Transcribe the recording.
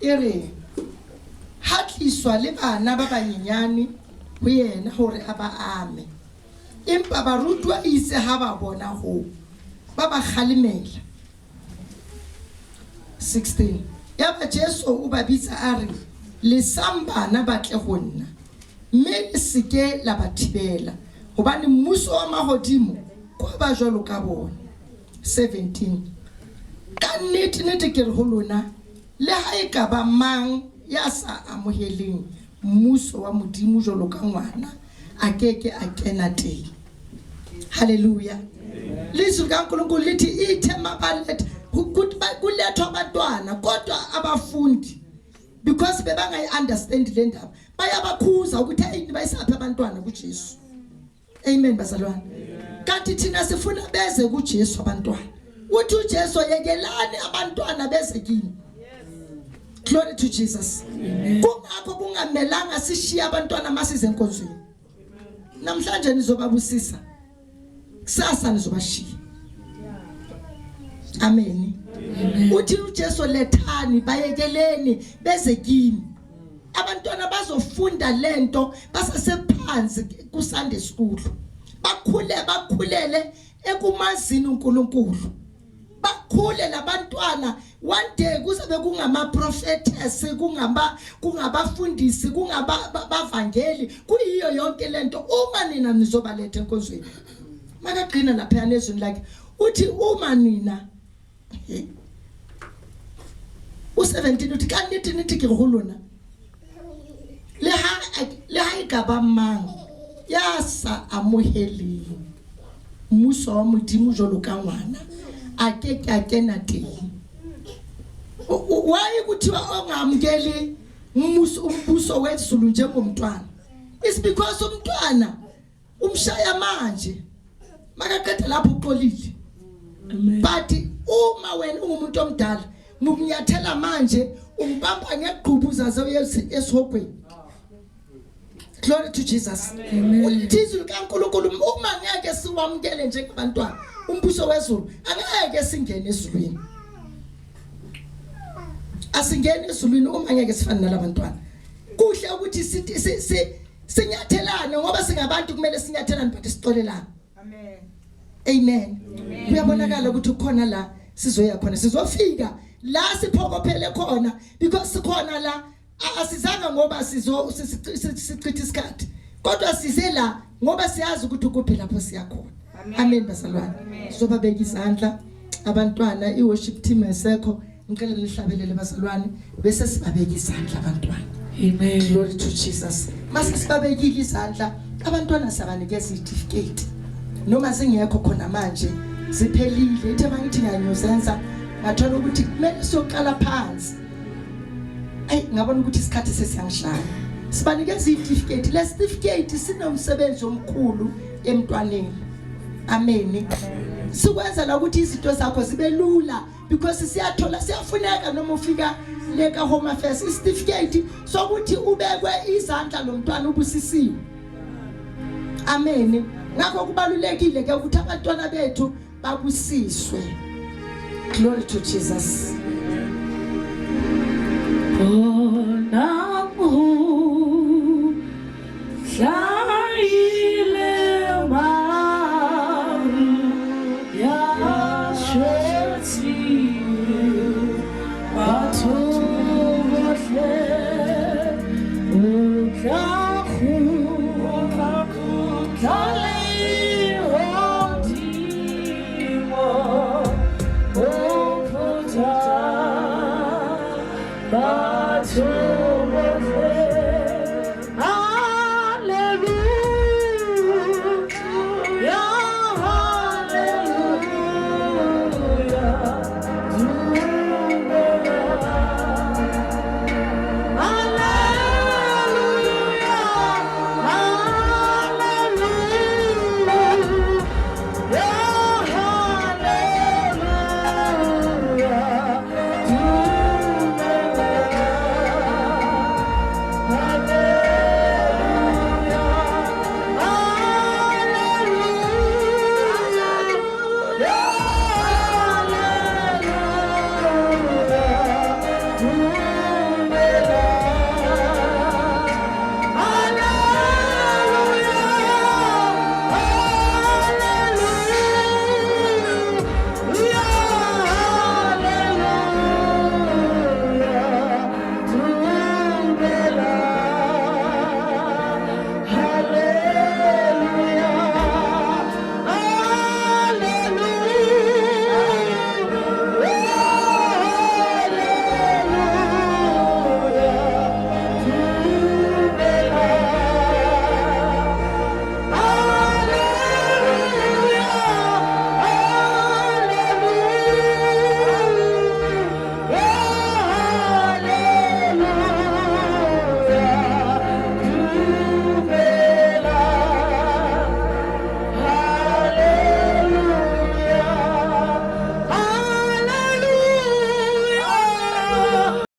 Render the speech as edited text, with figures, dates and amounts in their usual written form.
ere ha tliswa le bana ba banyenyane ho yena hore aba ame empa barutwa itse ha ba bona ho ba ba khalimela 16 ya ba Jesu o ba bitsa a re le sambana ba tle ho nna mme le seke la ba thibela hobane mmuso wa mahodimo ko ba jwalo ka bona 17 ka nnete ke re ho lona le ha e ka ba mang ya sa amoheleng mmuso wa modimo jwalo ka ngwana a keke a kena teng. Hallelujah. Lizwi kaNkulunkulu lithi ithema baletha kulethwa abantwana kodwa abafundi because bebangayi-understand le ndaba bayabakhuza ukuthi ayini bayisaphi abantwana kuJesu. Amen bazalwane. Kanti thina sifuna beze kuJesu abantwana. Uthi uJesu yekelani abantwana beze kini. Glory to Jesus. Kungakho kungamelanga sishiye abantwana masize enkonzweni. Namhlanje nizobabusisa. Kusasa nizobashiya. Amen. Uthi uJesu lethani bayekeleni beze kimi. Abantwana bazofunda lento basasephansi ku Sunday school. Bakhulele ekumazini uNkulunkulu. Bakhule labantwana one day kuzabe kungama prophetess kungabafundisi kungabavangeli kuyiyo yonke lento uma nina nizobaletha enkonzweni. Makagcina lapha nezweni like uthi uma nina u17 uthi kaniti ke go lona le ha ikaba mang ya sa amoheli mmuso wa modimo jwalo ka ngwana a keke a kena teng. Why kuthiwa ongamkeli umbuso wezulu njengomntwana? It's because umntwana umshaya manje makaqeda lapho uqolile. But uma wena ungumuntu omdala mukunyathela manje umbamba ngegqubuza esihogweni. Glory to Jesus. Uthizwe kaNkulunkulu uma ngeke siwamkele njengabantwana umbuso wezulu angeke singene ezulwini. Asingene ezulwini uma ngeke sifane nalabantwana. Kuhle ukuthi sinyathelane ngoba singabantu kumele sinyathelane but sixolelane. Amen. Kuyabonakala ukuthi ukhona la sizoya khona sizofika la siphokophele khona because sikhona la asizanga ngoba sichitha isikhathi kodwa size la ngoba siyazi ukuthi ukuphi lapho siya khona. Amen bazalwane. Sizobabeka izandla abantwana iworship team esekho ngicela nihlabelele bazalwane bese sibabeka izandla abantwana. Amen. Glory to Jesus. Mase sibabekile izandla abantwana sabanikeza certificate. Noma singekho khona manje siphelile ithe mangithi ngiyayozenza ngathola ukuthi kumele soqala phansi. Ngabona ukuthi isikhathi sesiyangishaya. Sibanikeza certificate. Le certificate sinomsebenzi omkhulu emntwaneni. Amen. Sikwenza ukuthi izinto zakho zibe lula because siyathola siyafuneka noma ufika leka home affairs certificate sokuthi ubekwe izandla lomntwana ubusisiwe. Amen. Ngakho kubalulekile ke ukuthi abantwana bethu babusiswe. Glory to Jesus. But